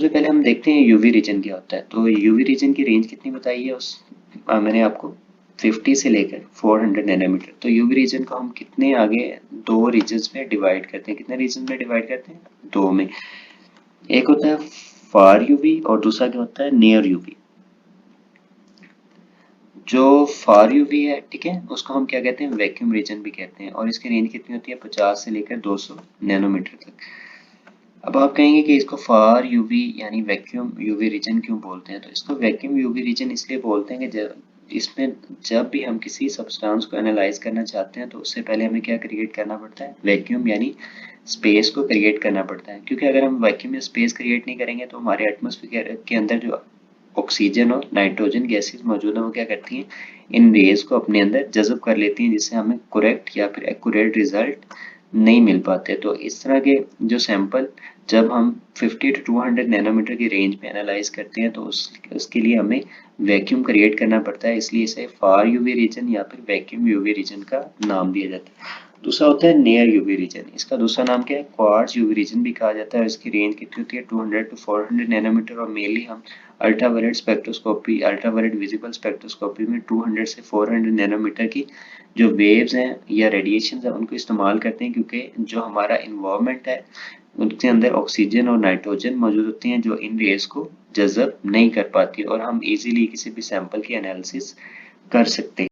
सबसे पहले हम देखते हैं यूवी रीजन क्या होता है। तो यूवी रीजन की रेंज कितनी बताई है मैंने आपको 50 से लेकर 400 नैनोमीटर। तो यूवी रीजन को हम कितने आगे दो रीजन्स में डिवाइड करते हैं। कितने रीजन में डिवाइड करते हैं? दो में। एक होता है फार यूवी और दूसरा क्या होता है? Near UV. जो फार यूवी है, ठीक है, उसको हम क्या कहते हैं? वैक्यूम रीजन भी कहते हैं और इसकी रेंज कितनी होती है? 50 से लेकर 200 नैनोमीटर तक। अब आप कहेंगे कि इसको फार यूवी यानी वैक्यूम यूवी रीजन क्यों बोलते हैं? तो इसको वैक्यूम यूवी रीजन इसलिए बोलते हैं कि जब भी हम किसी सब्सटेंस को एनालाइज करना चाहते हैं तो उससे पहले हमें क्या क्रिएट करना पड़ता है? वैक्यूम यानी स्पेस को क्रिएट करना पड़ता है। क्योंकि अगर हम वैक्यूम या स्पेस क्रिएट नहीं करेंगे तो हमारे एटमॉस्फेयर के अंदर जो ऑक्सीजन और नाइट्रोजन गैसेस मौजूद हैं वो क्या करती हैं? इन रेज को अपने अंदर जज़ब कर लेती हैं, जिससे हमें करेक्ट या फिर एक्यूरेट रिजल्ट नहीं मिल पाते। तो इस तरह के जो सैंपल जब हम 50 टू 200 नैनोमीटर की रेंज में एनालाइज करते हैं तो उसके लिए हमें वैक्यूम क्रिएट करना पड़ता है, इसलिए इसे फार यूवी रीजन या फिर वैक्यूम यूवी रीजन का नाम दिया जाता है। दूसरा होता है नियर यूवी रीजन। इसका दूसरा नाम क्या है? क्वार्ट्ज यूवी रीजन भी कहा जाता है। इसकी रेंज कितनी होती है? 200 टू 400 नैनोमीटर और मेनली हम ultraviolet spectroscopy, ultraviolet visible spectroscopy में 200 से 400 नैनोमीटर की जो वेव्स हैं या रेडिएशन है उनको इस्तेमाल करते हैं, क्योंकि जो हमारा इन्वायरमेंट है उसके अंदर ऑक्सीजन और नाइट्रोजन मौजूद होती हैं जो इन रेस को जज़ब नहीं कर पाती और हम इजीली किसी भी सैंपल की एनालिसिस कर सकते हैं।